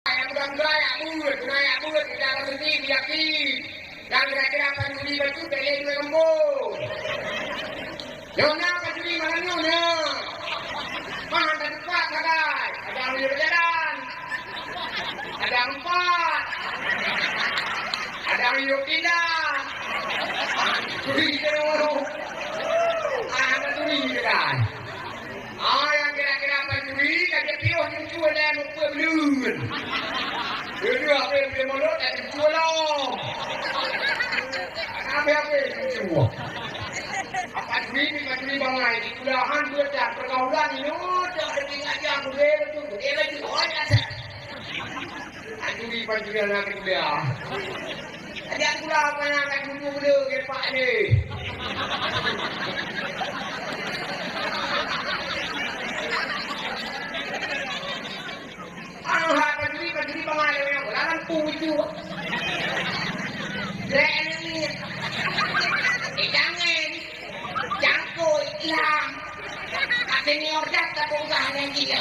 Mudah-mudahan kita berhenti yakin dan kira-kira panduri betul tele dua lembut. Yona panduri mana yona? Mana tak kuat kadai? Ada yang berjalan, ada empat, ada yang pindah. Turi terus, ada turi kadai. Yang kira-kira panduri kaje pion yang cuci dan pelun. Dia apa mulut dan jualan. Apa semua. Apa ni bangai di kulahan dia pergaulan ini dah dengan dia boleh tu dia lagi banyak. Ajuri panjuran lagi dia. Ada kula apa yang akan dulu ke Pak ni. Anu panjuri bangai yang lawan puju. Ini jangan kau hilang. Senior dah tak perubahan yang dia.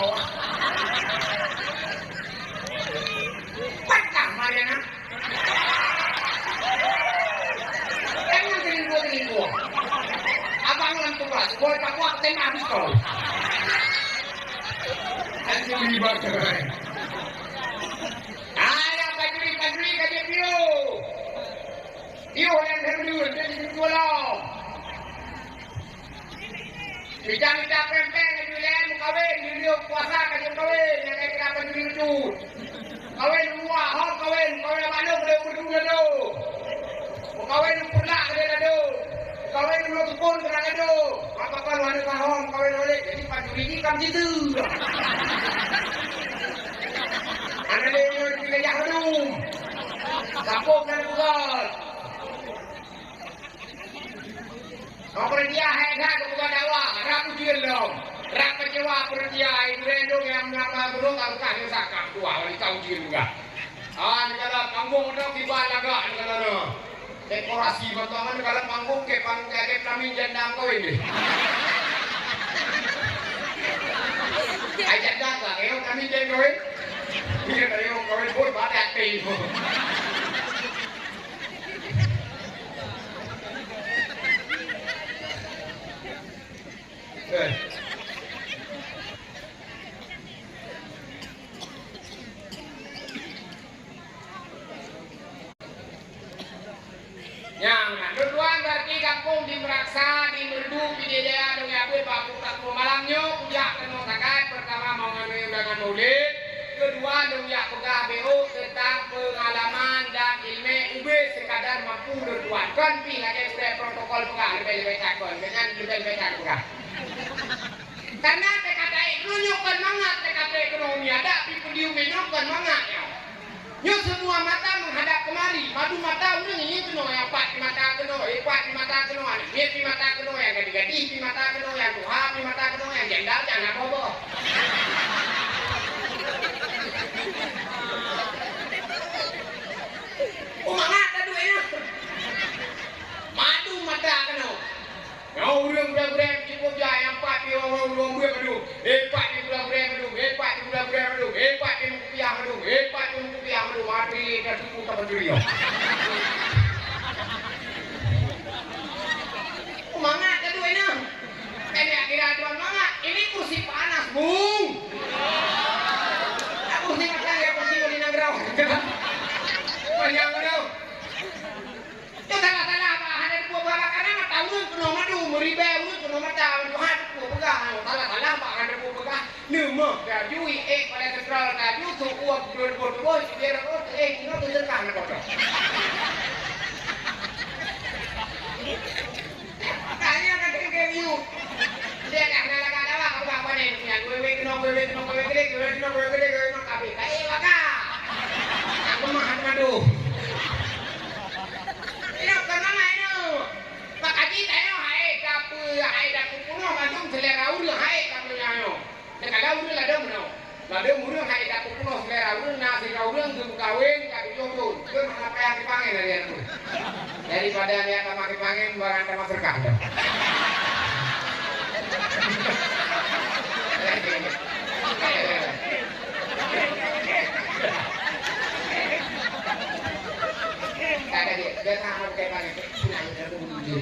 Patah Mariana. Jangan teringgu. Abang dalam tugas, boleh tak kuat tema habis kau. Nanti libat cerai. Ada panjuri kaje Pio. Pio yang berdua jadi jualan. Bijak pempeng jualan kawin video puasa kaje kawin yang kira panjuri itu. Kawin dua, kawin mana boleh berdua tu. Kawin pula ada tu. Kawin lu tukun kerana tu. Apa-apa lu ada kahom kawin boleh. Jadi panjuri ni kam situ. Ana dia wilayah Bandung. Kampung dan bukan. Kau dia hendak bukan dakwah, rapu dielong. Rak kecewa dia itu rendong yang mengapa burung kalau tak sakam tua wali kau juga. Negara panggung dah tiba lagak negara. Dekorasi potongan negara panggung ke panggung ke kami janda kau ini. Ajak datang, kami janda kau ini. Dia dari orang kawin pun banyak tipu. Yang berduaan berarti kampung di Meraksa, di Merdu, di Dedea, dong ya gue baku tak mau malamnya, punya kena takai pertama mau nganu dengan maulid. Kedua dong ya pegah BO tentang pengalaman dan ilmu UB sekadar mampu berduakan pi ada sudah protokol pegah lebih takon dengan lebih pegah. Karena TKT nunjukkan mangat TKT ekonomi ada pi pendiu menunjukkan mangatnya. Yo semua mata menghadap kemari, madu mata udah ini keno yang pak di mata keno, pak di mata keno, dia di mata keno yang gadis di mata keno, yang tuha di mata keno, yang jendal jangan bobo. Mangat ada duitnya. Madu mata keno. Yang urang-urang cukup jaya yang pak di orang-orang gue madu. Pak di bulan-bulan madu. Pak di bulan-bulan madu. Pak di rupiah madu. Pak di rupiah madu. Mati dan suku tak berdiri. Mangat ada duitnya. Ini kira tuan mangat. Ini kursi panas, Bung. Kursi macam ya kursi di Nagrau. Panjang tu. Itu salah-salah apa? Ada dua bapak karena tahun kena madu, meribau kena mata, Tuhan dua pegang. Salah-salah apa? Ada dua pegang. Nama kajui pada sentral kaju tu uap berdua biar kau kita tu terkan kau. Tanya kan kau. Dia kan nak apa apa ni? Yang gue kena kapi. Kaya maka. Aku makan madu. Ini kenapa ini? Pak Haji tanya hai dapu puno macam selera ulu hai kamu nyayo. Negara ulu ada mana? Ada murah hai dapu puno selera ulu nasi kawin tu kawin kaki jodoh. Kau mana payah dipanggil dari itu? Daripada dia tak makin panggil barang tak masuk kandang. Kak,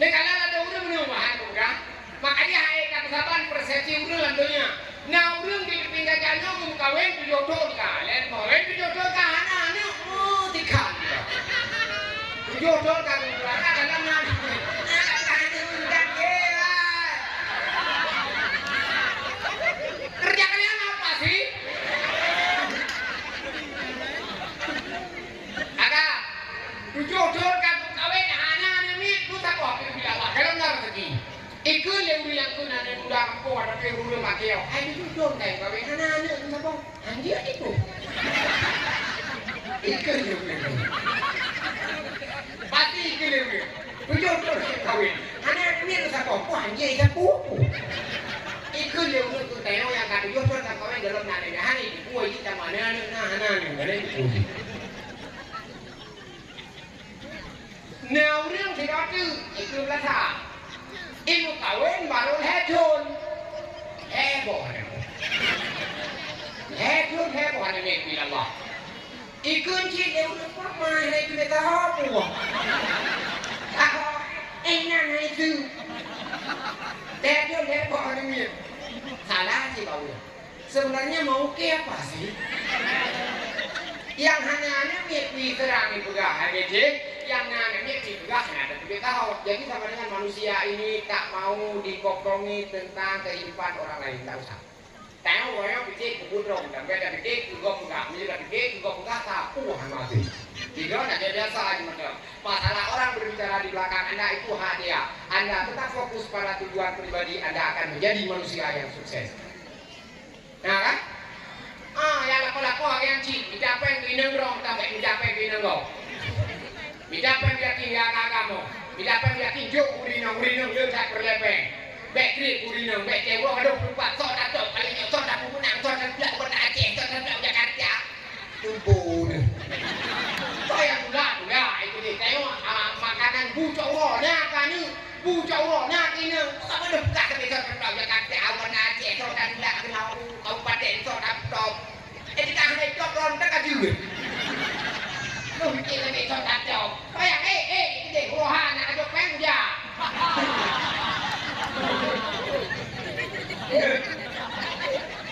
negara ada udah menyumbang kan? Makanya hai kata saban persepsi udah lantunya. Nah udah di pinggir jalan kawin tujuh kalian kawin tujuh anak-anak tikan. Tujuh kan berada dalam nanti. Kerja kalian apa sih? Agak tujuh kan kawin anak-anak ini kita kok bilang kalau nggak rezeki. Ikut yang kuna ada muda aku ada perlu pakai. Hai tujuh kan kawin anak-anak ini apa? Anjir itu. Ikut pasti ikut tujuh kawin. Anak ini kita kok anjir kan pupu. Ikut yang kata tujuh kan kawin dalam nanti hari puai kita mana anak-anak yang ada itu. Nào riêng thì đó chứ, chỉ cứ là thả. Im một cậu ấy mà nó hét chôn. Hét bỏ này. Hét chôn hét bỏ này mình bị làm bỏ. Ý cơn chi đều được phát mai này người ta hóp bùa. Ta hóp, anh nàng hay dư. Hét chôn hét bỏ này mình. Thả ra gì bảo được. Sebenarnya mau ke apa sih? Yang hanya mimpi terang itu gak HBD, yang mimpi juga ada kita tahu. Jadi sama dengan manusia ini tak mau dikokongi tentang kehidupan orang lain, tak usah. Tahu orang pikir kubudrong dan beda pikir juga enggak, menjadi pikir juga enggak tahu mati. Tidak ada biasa aja macam. Masalah orang berbicara di belakang Anda itu hak dia. Anda tetap fokus pada tujuan pribadi, Anda akan menjadi manusia yang sukses. Nah kan? Yang lako-lako yang cik, mencapai yang rong sampai mencapai yang rong. Mencapai yakin yang agama, mencapai yakin jok urinong letak berlepeng. Baik kiri urinong, baik cewek aduh lupa sok datuk kali ni sok datuk menang, sok datuk pernah Aceh, sok datuk Jakarta. Tumpul. Kau yang gula itu dia. Tengok makanan bucok rohnya kan ni. Bucok rohnya kini. Kau ada buka ke sok datuk Jakarta, awan Aceh, sok datuk kenal kabupaten sok datuk. Kita hanya cok ron tak kaju. Lu bikin lagi sok datuk. Kau yang ini rohan nak ajak peng dia.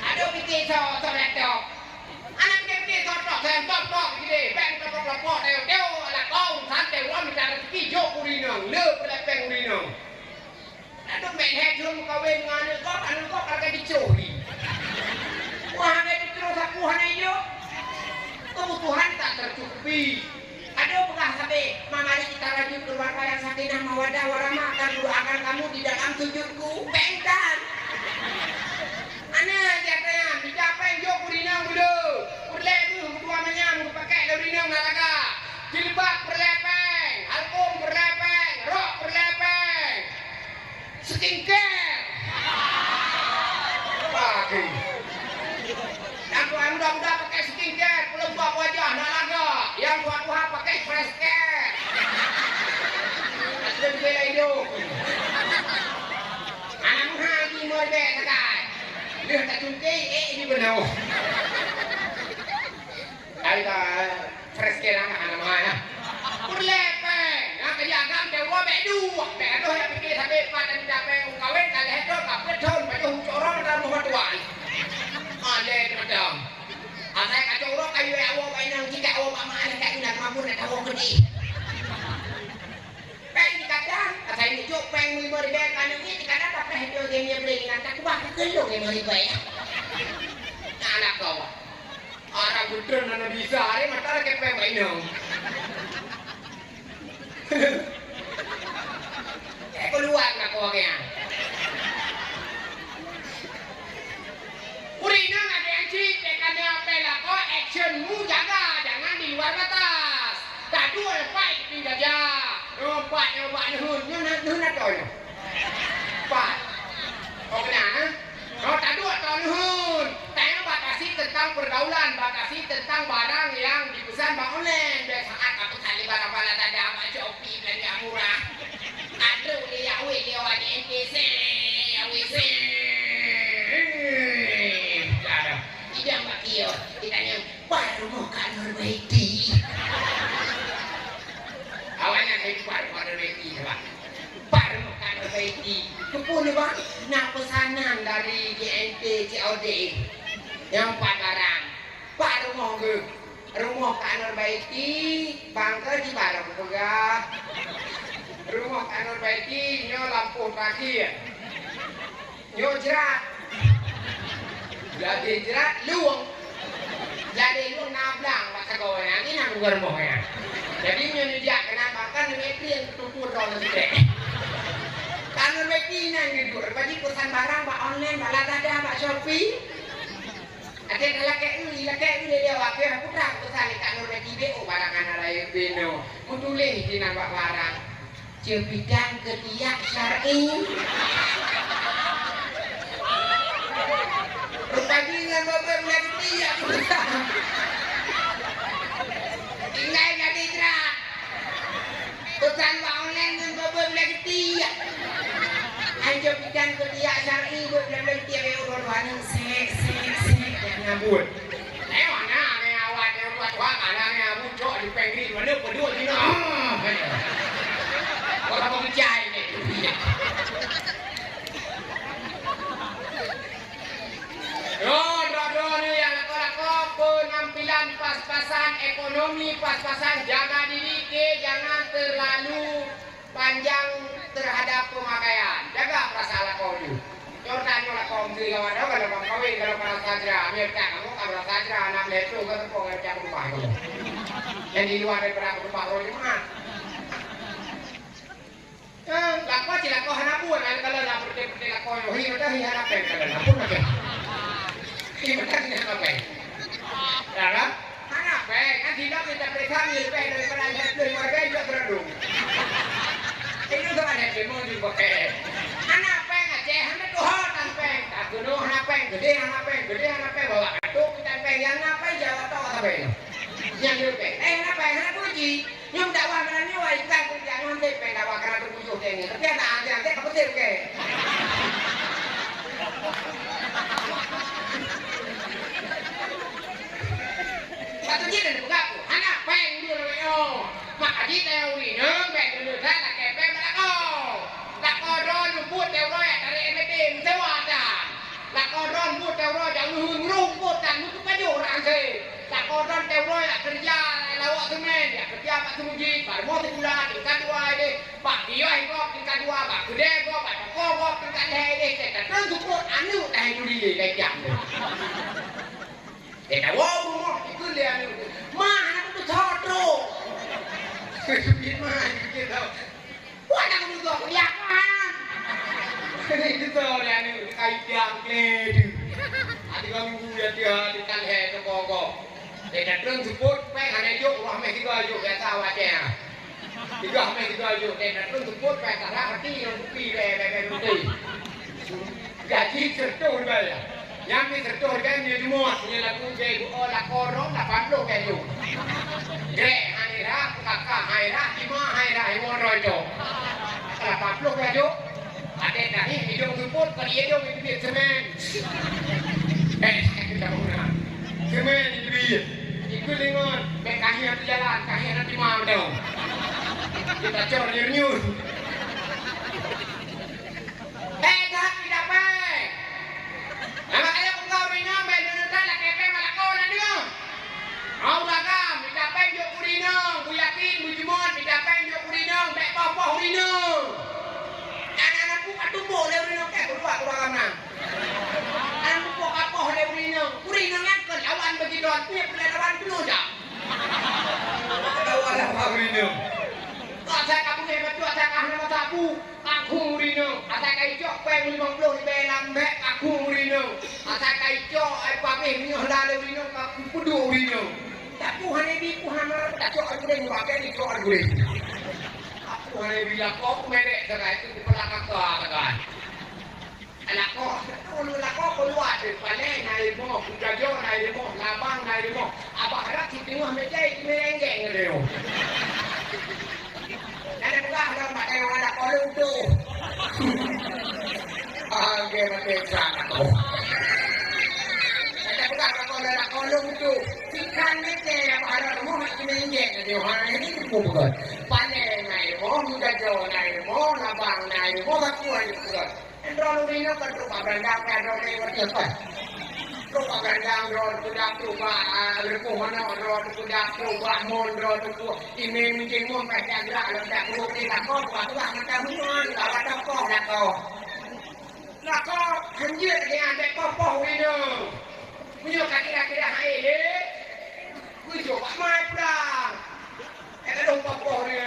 Aduh bikin sok datuk. Anak bikin sok tok gini. Peng tok lapor teo anak kau santai orang minta rezeki jok urinong, le pelepeng urinong. Aduh main hejum kawin ngane kau kagak dicuri. Wah, ada terus aku hanya yo. Kebutuhan tak tercukupi. Ada pernah sampai mamari kita rajin keluarga yang sakinah mawaddah warahmah akan doakan kamu di dalam sujudku. Bengkan. Ana jatanya dicapai yo kurinang dulu. Berlebu berdua menyam pakai kurinang nalaga. Jilbab berlepeng, album berlepeng, rok berlepeng. Skincare. Pakai. Yang muda-muda pakai skincare, pelembab wajah, nalaga. Yang tua-tua pakai fresh care. Sudah dibela hidup. Anak haji mode sekai. Dia tak cungki, ini benar. Kita fresh care anak mana? Berlepeng. Yang kejagaan dewa bedu. Bedu yang pikir sampai pada mencapai kawin kali itu kapet tahun baju corong dalam rumah tuan. Ada macam. Asal kacau orang kayu awak mainan jika awak mama ada kat nak mampu nak awak gede. Peng dikatakan, asal ini jok peng muli beri kan ini dikatakan tak pernah hidup dia beli dengan tak kuat keluk yang muli beri. Anak kau. Orang betul nana bisa, hari mata ke peng mainan. Keluar nak kau yang. Urinang ada yang cik, tekannya apa lah kau actionmu jaga, jangan di luar batas. Tak dua fight di jaja, empat nuhun atau empat. Oh kenapa? Oh tak dua tahun nuhun. Tanya batasi tentang pergaulan, batasi tentang barang yang dipesan bang online. Biasaan aku kali barang-barang tak ada apa Shopee belanja murah. Ada dia lewat NPC, WC. Tidak makio, ditanya, wah Medi. Awalnya kayak baru Medi Pak. Baru Medi. Kepun Pak, nak pesanan dari GNT COD yang 4 barang. Pak rumah Kanor Baiti, bangker di barang pegah. Rumah Kanor Baiti, nyo lampu terakhir. Nyo jerat. Jadi jerat luang. Jadi luang nablang masa kau yang ini nang germohnya. Jadi nyo dia kena makan Medi yang tutur doang sedek. Kanor Baiti nang gitu. Bagi pesan barang Pak online, Pak Lazada, Pak Shopee. Ada laki dia wakil aku tak pesan Kanor Baiti BO barangan ada yang bino. Mutulih di nampak barang. Jepitan ketiak syar'i. Rupanya dengan bapak mulai ketiak. Tinggal jadi jerat. Pesan Pak online dengan bapak mulai ketiak. Jepitan ketiak syar'i buat mulai ketiak yang orang-orang sek. Ngabut. Mana ni awak yang buat mana ni ngabut cok di pengri mana berdua ni nak. Orang mengjai ni. Rodo ni yang lakon penampilan pas-pasan ekonomi pas-pasan jaga diri jangan terlalu panjang terhadap pemakaian. Jaga perasaan lakon tu. Jordan nyola kaum diri kawan dah kalau kaum kawin kalau para sajra mereka kamu kalau sajra anak lesu kan kau kerja rumah kamu. Yang di luar daripada rumah kau di mana? Lakon sih lakon hanapun kalau nak pergi lakon hi macam hi hanapun kalau hanapun macam. Hi macam ni hanapun. Dah kan? Hanapun kan tidak kita periksa ni lebih daripada lebih mereka juga beradu. Itu sama ada demo juga pakai. Hanapun aja hanapun tuhan peng. Tak guna hanapun gede bawa kartu kita peng yang hanapun jawab tahu apa ini. Yang lebih. Hanapun uji. Nyom dakwah mana ni wah ikan pun jangan nanti peng dakwah kerana terpujuk ni. Tapi anak nanti apa sih ke? Satu jenis ada buka tu. Anak peng dulu yo. Mak aji tahu ni. Neng peng dulu saya nak kepeng melako. Lakoron put teroy dari MT sewa dah. Lakoron put teroy jangan rumput dan untuk baju orang se. Lakoron teroy kerja lawak semen ya kerja Pak Sumuji. Baru mau sebulan tingkat 2 ini. Pak dia itu tingkat 2 Pak gede kok Pak kok tingkat 2 ini. Saya terus support anu dah dulu ni kayak jam. Dah wow itu dia anu. Mah anak tu thotro. Sebut mah kita. Wah nak duduk kelihatan. Ini tu orang ni kait yang kledu. Adik kami buat dia di kalhe tu koko. Dia terus support peng ada juk rumah mek kita juk biasa wajah. Tiga mek kita juk dia terus support peng tak hati yang kopi be. Gaji tertur bayar. Yang ni tertur kan dia semua punya lagu je la korong la pablo ke juk. Grek haira kakak haira ima haira iwo rojo. Kalau pablo ke juk ada dah hidung support kalau hidung itu dia semen. Kita pernah. Semen itu dia. Ikut lingon, kaki nanti jalan, kaki nanti mau dong. Kita cor nyur. Dah tidak baik. Nama saya kau rino, benar-benar lah kepeng malah kau nanti kau. Kau lagam, tidak baik jauh kurino, ku yakin, ku jemot, tidak baik jauh kurino, baik apa kurino. Anak-anak buka tubuh le kurino, berdua kurang mana. Anak buka apa le kurino, kurino ngakon lawan bagi don, punya perlawan dulu dah. Lawan apa kurino? Kau saya kamu hebat tu, saya kah nama sapu, aku kurino. Saya kaijok peng 50 di belambek, aku kurino. Saya kaijok apa ni minyak dah le kurino, aku pudu kurino. Tak puhan ni puhan mana tak cok aku ni buat ni cok aku ni. Aku ni bilang kau medek sekarang itu di belakang kau kan. Anak kau keluar dari paling naik mo, kujajo naik mo, labang naik mo. Abah harap si tengah meja itu merenggeng dia. Nanti buka dalam pakai orang ada kolong tu. Angge mati sana tu. Nanti buka kalau ada kolong tu, si kan nete para mo makinenge de hari ini bukan panai nai mo muda jo nai mo labang nai mo kakuan itu endro lino kan tu pabrandang kan ro ni wati apa tu pabrandang ro sudah tuba lepo mana ro sudah tuba mon ro tu ini mungkin mon pai jaga lo tak ro ni tak ko ba tu macam mon kalau tak ko nak ko nak ko hanya dia ada ko po ni no punya kaki-kaki dah hai le punya mai pula ada dong po ni